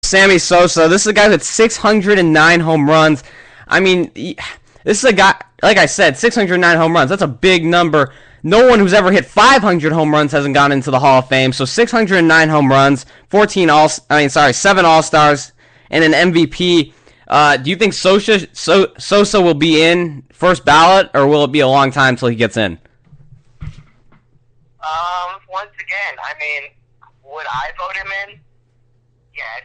Sammy Sosa. This is a guy with 609 home runs. I mean, this is a guy, like I said, 609 home runs. That's a big number. No one who's ever hit 500 home runs hasn't gone into the Hall of Fame. So 609 home runs, 7 All-Stars, and an MVP. Do you think Sosa will be in first ballot, or will it be a long time till he gets in? Once again, I mean, would I vote him in? Yes,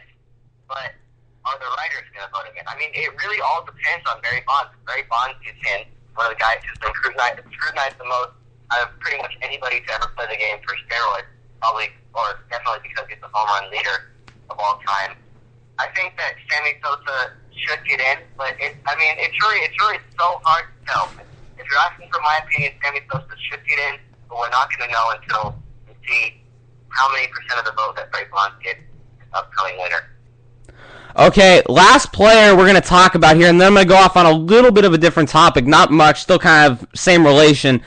but are the writers going to vote him in? I mean, it really all depends on Barry Bonds. If Barry Bonds gets in, one of the guys who's been scrutinized the most out of pretty much anybody to ever play the game for steroids, probably, or definitely because he's the home run leader of all time. I think that Sammy Sosa should get in, but it's really so hard to tell. If you're asking for my opinion, Sammy Sosa should get in, but we're not going to know until we see how many percent of the vote that Barry Bonds gets this upcoming winter. Okay, last player we're going to talk about here, and then I'm going to go off on a little bit of a different topic. Not much, still kind of same relation.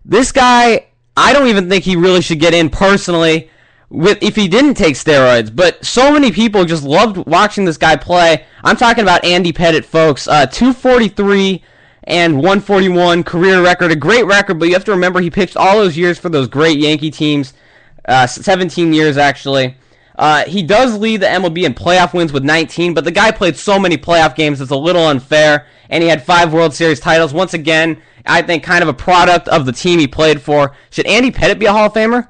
This guy, I don't even think he really should get in personally if he didn't take steroids, but so many people just loved watching this guy play. I'm talking about Andy Pettitte, folks. 243 and 141 career record, a great record, but you have to remember he pitched all those years for those great Yankee teams, 17 years actually. He does lead the MLB in playoff wins with 19, but the guy played so many playoff games it's a little unfair, and he had 5 World Series titles. Once again, I think kind of a product of the team he played for. Should Andy Pettitte be a Hall of Famer?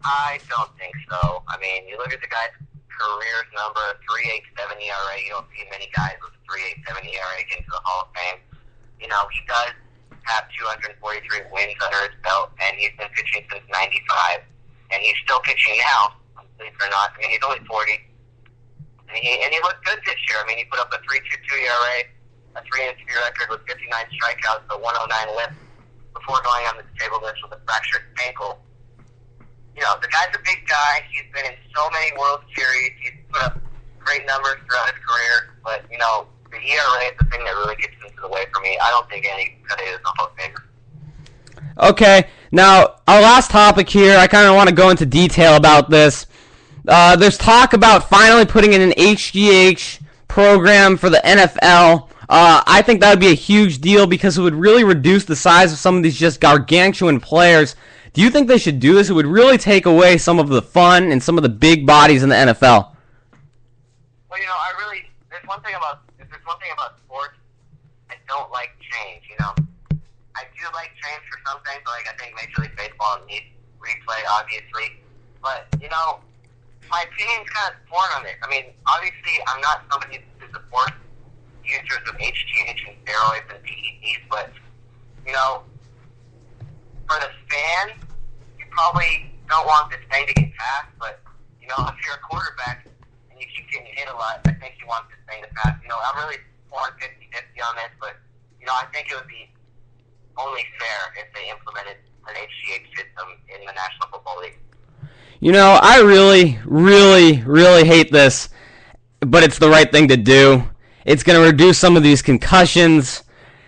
I don't think so. I mean, you look at the guy's career number, 3.87 ERA. You don't see many guys with a 3.87 ERA get into the Hall of Fame. You know, he does have 243 wins under his belt, and he's been pitching since '95, and he's still pitching now, believe it or not. I mean, he's only 40, and he looked good this year. I mean, he put up a 3.22 ERA, a 3-3 record with 59 strikeouts, a 109 WHIP before going on the disabled list with a fractured ankle. You know, the guy's a big guy. He's been in so many World Series. He's put up great numbers throughout his career. But, you know, the ERA is the thing that really gets into the way for me. I don't think Andy Pettitte is a Hall of Famer. Okay, now, our last topic here, I kind of want to go into detail about this. There's talk about finally putting in an HGH program for the NFL. I think that would be a huge deal because it would really reduce the size of some of these just gargantuan players. Do you think they should do this? It would really take away some of the fun and some of the big bodies in the NFL. Well, you know, there's one thing about sports, I don't like change, you know. I do like change for some things, like I think Major League Baseball needs replay, obviously. But, you know, my opinion's kind of torn on it. I mean, obviously, I'm not somebody who supports users of HGH and steroids and PEDs, but, you know, for the fans, you probably don't want this thing to get passed, but, you know, if you're a quarterback and you keep getting hit a lot, I think you want this thing to pass. You know, I'm really torn 50-50 on this, but, you know, I think it would be only fair if they implemented an HGH system in the National Football League. You know, I really, really, really hate this, but it's the right thing to do. It's going to reduce some of these concussions.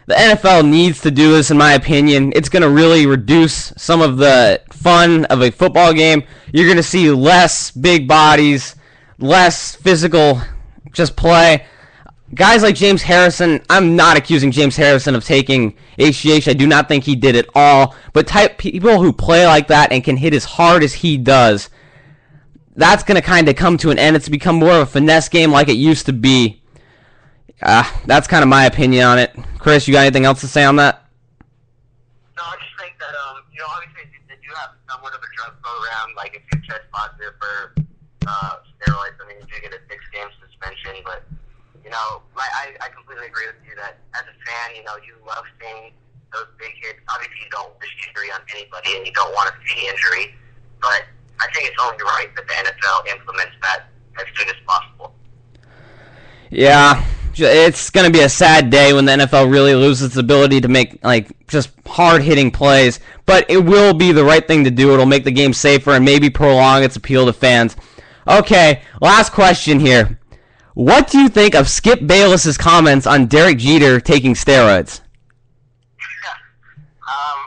The NFL needs to do this, in my opinion. It's going to really reduce some of the fun of a football game. You're going to see less big bodies, less physical just play. Guys like James Harrison, I'm not accusing James Harrison of taking HGH. I do not think he did at all. But people who play like that and can hit as hard as he does, that's going to kind of come to an end. It's become more of a finesse game like it used to be. That's kind of my opinion on it. Chris, you got anything else to say on that? No, I just think that, you know, obviously they do have somewhat of a drug program. Like, if you test positive for steroids, I mean, you do get a 6-game suspension. But, you know, I completely agree with you that as a fan, you know, you love seeing those big hits. Obviously, you don't wish injury on anybody, and you don't want to see injury. But I think it's only right that the NFL implements that as soon as possible. Yeah. It's going to be a sad day when the NFL really loses its ability to make, like, just hard-hitting plays. But it will be the right thing to do. It'll make the game safer and maybe prolong its appeal to fans. Okay, last question here. What do you think of Skip Bayless's comments on Derek Jeter taking steroids?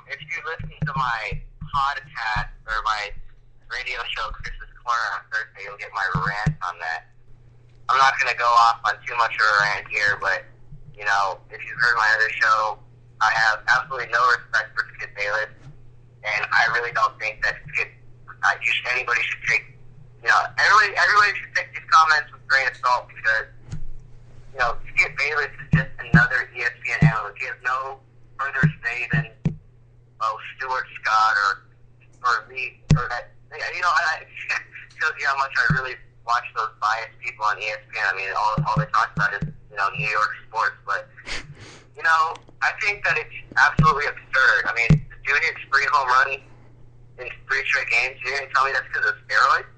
If you listen to my podcast or my radio show, Chris's Corner, on Thursday, you'll get my rant on that. not going to go off on too much of a rant here, but, you know, if you've heard my other show, I have absolutely no respect for Skip Bayless, and I really don't think that anybody should take, you know, everybody should take these comments with a grain of salt, because, you know, Skip Bayless is just another ESPN analyst. He has no further say than, Stuart Scott or me, or that, you know, it shows you how much I really watch those biased people on ESPN. I mean, all they talk about is, you know, New York sports, but, you know, I think that it's absolutely absurd. I mean, the dude hits 3 home runs in 3 straight games. You're going to tell me that's because of steroids?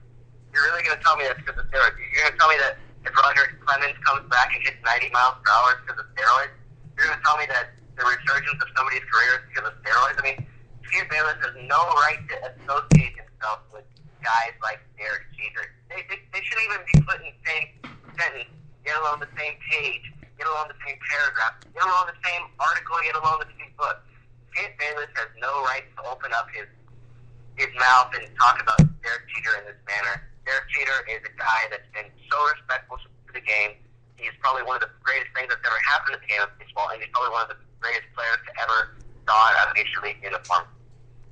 You're really going to tell me that's because of steroids? You're going to tell me that if Roger Clemens comes back and hits 90 miles per hour, it's because of steroids? You're going to tell me that the resurgence of somebody's career is because of steroids? I mean, Skip Bayless has no right to associate himself with guys like Derek Jeter. They shouldn't even be put in the same sentence, get along the same page, get along the same paragraph, get along the same article, get along the same book. Skip Bayless has no right to open up his mouth and talk about Derek Jeter in this manner. Derek Jeter is a guy that's been so respectful to the game. He's probably one of the greatest things that's ever happened to the game of baseball, and he's probably one of the greatest players to ever don a Major League uniform.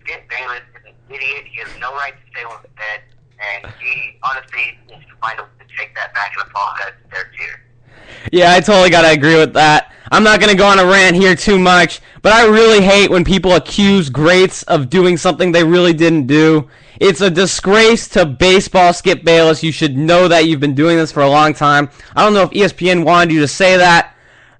Skip Bayless is an idiot. He has no right to say what he said, and he honestly needs to find a way to take that back and apologize to Derek Jeter. Yeah, I totally gotta agree with that. I'm not gonna go on a rant here too much, but I really hate when people accuse greats of doing something they really didn't do. It's a disgrace to baseball, Skip Bayless. You should know that. You've been doing this for a long time. I don't know if ESPN wanted you to say that,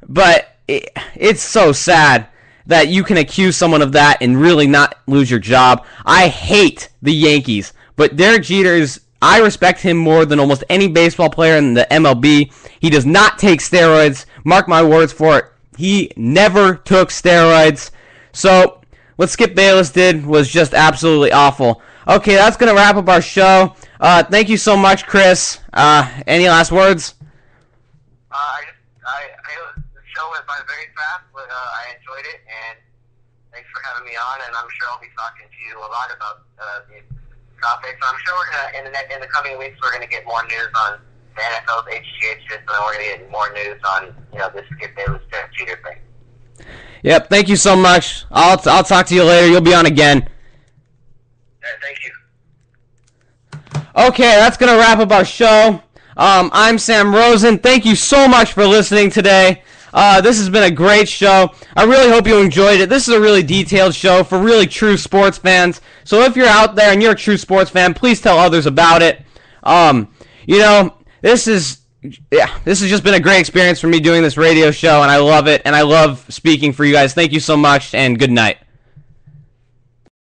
but it's so sad that you can accuse someone of that and really not lose your job. I hate the Yankees, but Derek Jeter I respect him more than almost any baseball player in the MLB. He does not take steroids. Mark my words for it. He never took steroids. So what Skip Bayless did was just absolutely awful. Okay, that's going to wrap up our show. Thank you so much, Chris. Any last words? The show went by very fast, but I enjoyed it, and thanks for having me on, and I'm sure I'll be talking to you a lot about these topics. I'm sure we're going to, in the coming weeks, we're going to get more news on the NFL's HGH system, and we're going to get more news on, you know, this Skip Bayless Derek Jeter thing. Yep, thank you so much. I'll talk to you later. You'll be on again. Thank you. Okay, that's going to wrap up our show. I'm Sam Rosen. Thank you so much for listening today. This has been a great show. I really hope you enjoyed it. This is a really detailed show for really true sports fans. So if you're out there and you're a true sports fan, please tell others about it. You know, this has just been a great experience for me doing this radio show, and I love it, and I love speaking for you guys. Thank you so much, and good night.